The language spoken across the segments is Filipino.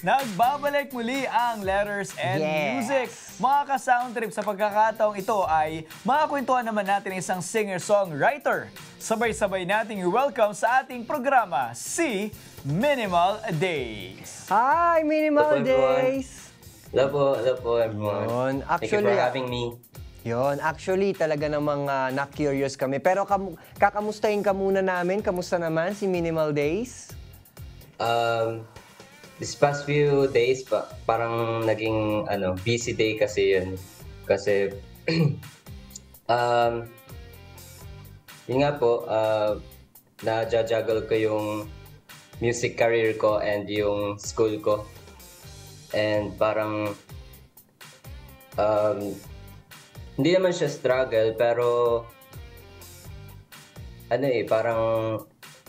Nagbabalik muli ang Letters and Yes. Music. Mga ka-sound trip, sa pagkakataong ito ay makakwentuhan naman natin isang singer-songwriter. Sabay-sabay nating i-welcome sa ating programa si Minimal Days. Hi, Minimal Hello, everyone. Days! Hello po everyone. Yun, Thank you for having me. Yun, actually talaga namang na-curious kami. Pero kakamustahin ka muna namin. Kamusta naman si Minimal Days? This past few days, parang naging busy day kasi yun. Kasi, yun nga po, na-juggle ko yung music career ko and yung school ko. And parang, hindi naman siya struggle, pero, parang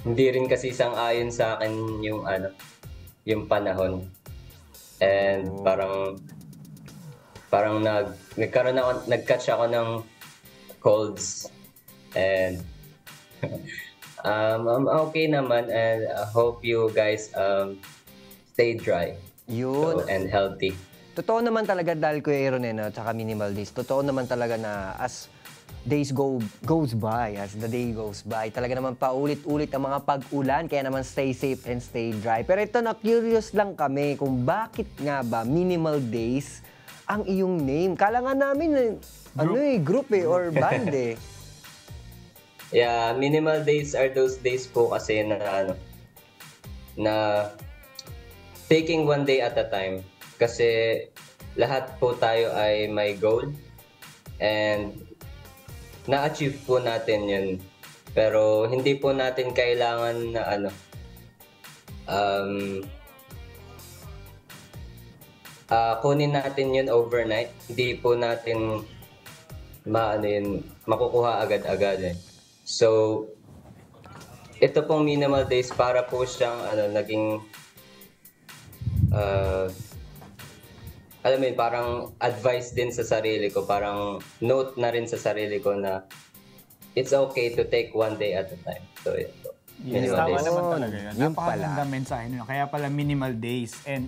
hindi rin kasi sang-ayon sa akin yung panahon. And parang nag-catch ako ng colds. And I'm okay naman, and I hope you guys stay dry. Yun. And healthy. Totoo naman talaga dahil Kuya Aaron at saka Minimal Days. Totoo naman talaga na as goes by, as the day goes by, talaga naman paulit-ulit ang mga pag-ulan, kaya naman stay safe and stay dry. Pero ito, na-curious lang kami kung bakit nga ba Minimal Days ang iyong name. Kala nga namin, group or band eh. Yeah, Minimal Days are those days po kasi na taking one day at a time. Kasi lahat po tayo ay may goal and na-achieve po natin yun. Pero hindi po natin kailangan na kunin natin yun overnight. Hindi po natin makukuha agad-agad eh. So, ito pong Minimal Days para po siyang naging alam mo yun, parang advice din sa sarili ko, parang note na rin sa sarili ko na it's okay to take one day at a time. So, ito. Yes, Minimal tama Days. naman talaga yun. Yun Napakagandang mensahe nyo. Kaya pala Minimal Days. And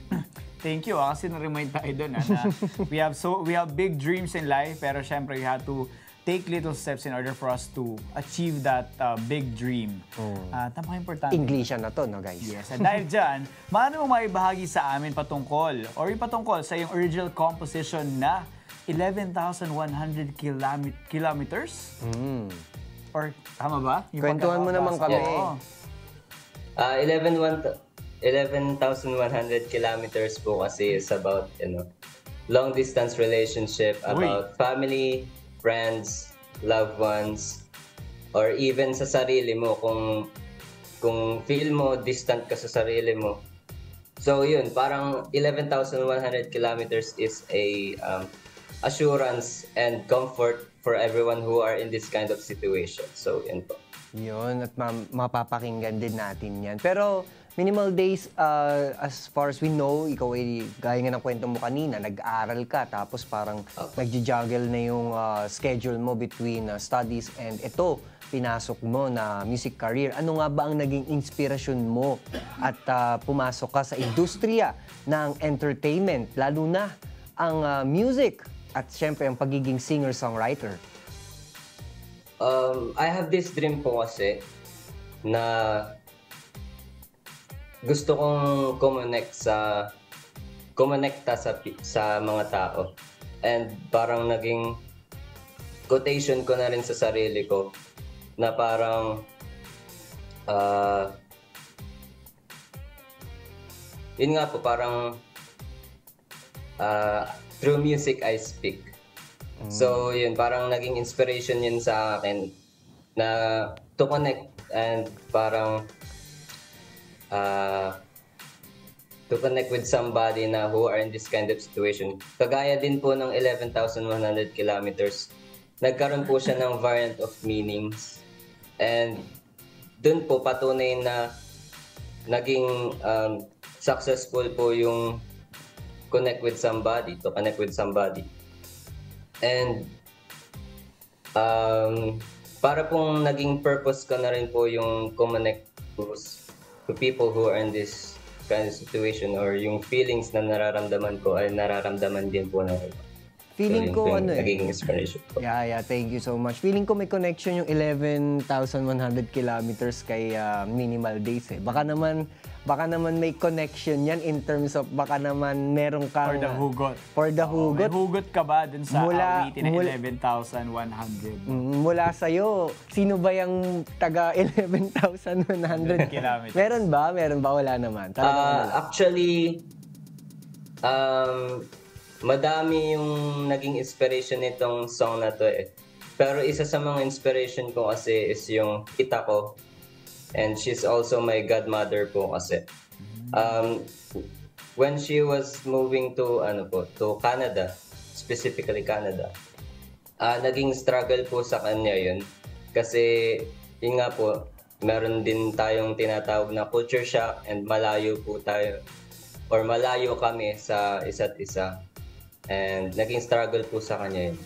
thank you kasi na-remind tayo doon na we have big dreams in life, pero syempre we have to take little steps in order for us to achieve that big dream. Napaka-importante. Englishan na to, no guys? Yes. At dahil dyan, maano mo maibahagi sa amin patungkol sa iyong original composition na 11,100 kilometers? Or tama ba? Yung Kwentuhan mo naman kami. Oo. 11,100 kilometers po kasi is about, long distance relationship, about family, friends, loved ones, or even sa sarili mo kung feel mo distant ka sa sarili mo. So yun, parang 11,100 kilometers is a assurance and comfort for everyone who are in this kind of situation. So yun po. Yun, at mapapakinggan din natin yan. Pero Minimal Days, as far as we know, ikaw ay, gaya nga ng kwento mo kanina, nag-aaral ka, tapos parang nag-juggle na yung schedule mo between studies and ito, pinasok mo na music career. Ano nga ba ang naging inspirasyon mo at pumasok ka sa industriya ng entertainment, lalo na ang music at syempre ang pagiging singer-songwriter? I have this dream po kasi na gusto kong kumonekta sa mga tao. And parang naging quotation ko na rin sa sarili ko na parang yun nga po, parang through music I speak. So yun, parang naging inspiration yun sa akin na to connect and parang to connect with somebody na who are in this kind of situation. Kagaya din po ng 11,100 kilometers, nagkaroon po siya ng variant of meanings. And dun po patunay na naging successful po yung to connect with somebody. And para pong naging purpose ko na rin po yung connect to people who are in this kind of situation or yung feelings na nararamdaman ko ay nararamdaman din po ng iba. Feeling So, ko yun po yung ano naging inspiration ko. Yeah, thank you so much. Feeling ko may connection yung 11,100 kilometers kay Minimal Days eh. Baka naman may connection yan in terms of baka naman meron kang... For the hugot. For the hugot. May hugot ka ba dun sa awitin na 11,100? Mula sa'yo, sino ba yung taga 11,100 kilometers? Meron ba? Wala naman. Talagang wala. Actually, madami yung naging inspiration nitong song na to eh. Pero isa sa mga inspiration ko kasi is yung tita ko. And she's also my godmother po kasi. When she was moving to Canada, specifically Canada, naging struggle po sa kanya yun. Kasi yun nga po, meron din tayong tinatawag na culture shock and malayo po tayo or malayo kami sa isa't isa. And naging struggle po sa kanya yun.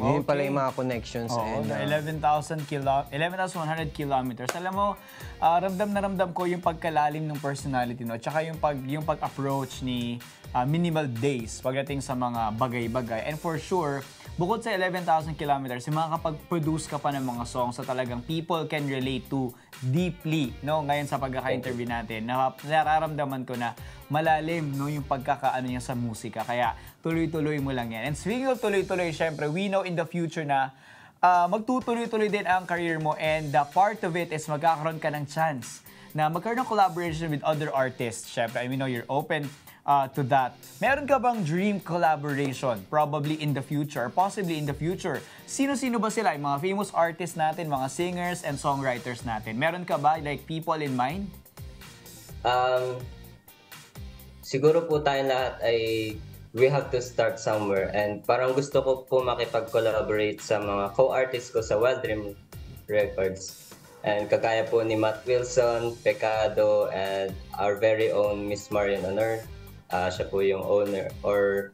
Yun pala yung mga connections. Oo, 11,100 kilometers. Alam mo, ramdam na ramdam ko yung pagkalalim ng personality, no? Tsaka yung pag-approach ni Minimal Days pagdating sa mga bagay-bagay. And for sure, bukod sa 11,000 kilometers, yung makakapag-produce ka pa ng mga songs na talagang people can relate to deeply, no? Ngayon sa pagkaka-interview natin, nararamdaman ko na malalim, no, yung pagkakaano niya sa musika. Kaya tuloy-tuloy mo lang yan. And speaking of tuloy-tuloy, syempre, we know in the future na magtutuloy-tuloy din ang career mo, and part of it is magkakaroon ka ng chance na magkaroon ng collaboration with other artists. Syempre, I mean, you're open to that. Meron ka bang dream collaboration probably in the future, possibly in the future? Sino-sino ba sila? Yung mga famous artists natin, mga singers and songwriters natin. Meron ka ba like people in mind? Siguro po tayong lahat ay we have to start somewhere, and parang gusto ko po makipag-collaborate sa mga co-artists ko sa Wild Dream Records. And kagaya po ni Matt Wilson, Pecado, and our very own Miss Marian Honor. Siya po yung owner or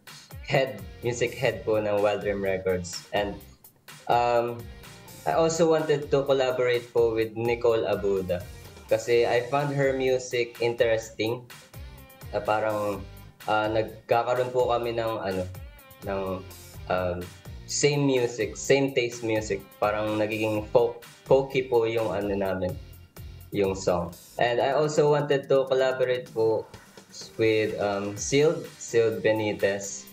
music head po ng Wild Dream Records. And I also wanted to collaborate po with Nicole Abuda kasi I found her music interesting. Parang nagkakaroon po kami ng same music, same taste music. Parang nagiging folky po yung namin, yung song. And I also wanted to collaborate po with Sealed Benitez,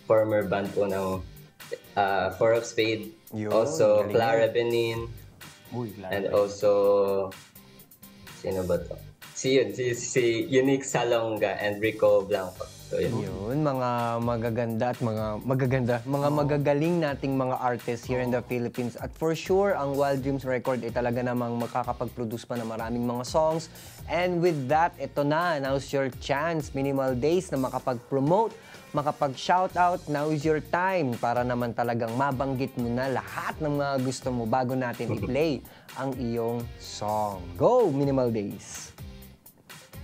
former band po ng Four of Spade. Also Clara Benin. And also, sino ba to? Si Unique Salonga and Rico Blanco. So, yun, mga magaganda at mga magagaling nating mga artists here in the Philippines. At for sure, ang Wild Dreams Record ay talaga namang makakapag-produce pa ng maraming mga songs. And with that, ito na, now's your chance, Minimal Days, na makapag-promote, makapag-shoutout. Now is your time para naman talagang mabanggit mo na lahat ng mga gusto mo bago natin i-play ang iyong song. Go, Minimal Days!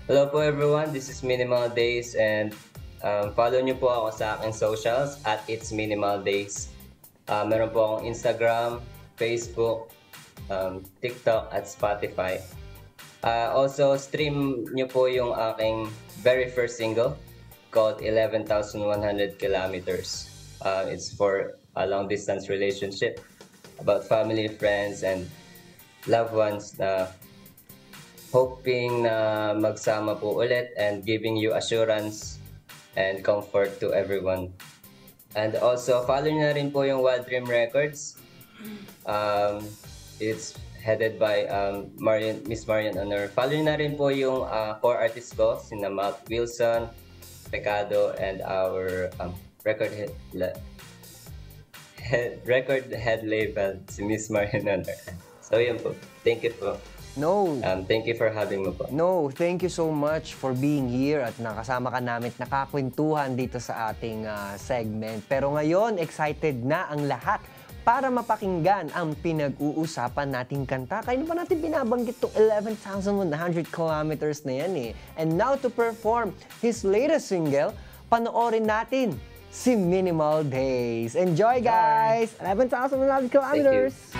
Hello po everyone, this is Minimal Days, and follow nyo po ako sa aking socials at It's Minimal Days. Meron po akong Instagram, Facebook, TikTok at Spotify. Also, stream nyo po yung aking very first single called 11,100 Kilometers. It's for a long-distance relationship about family, friends, and loved ones na hoping na magsama po ulit and giving you assurance and comfort to everyone. And also, follow nyo na rin po yung Wild Dream Records. It's headed by Miss Marian Honor. Follow nyo na rin po yung core artists ko, sina Matt Wilson, Pecado, and our record head label, si Miss Marian Honor. So yun po. Thank you po. No. Thank you for having me po. No, thank you so much for being here at nakasama ka namin at nakakwentuhan dito sa ating segment. Pero ngayon, excited na ang lahat para mapakinggan ang pinag-uusapan nating kanta. Kaya pa natin binabanggit itong 11,100 kilometers na yan eh. And now to perform his latest single, panoorin natin si Minimal Days. Enjoy guys! 11,100 kilometers!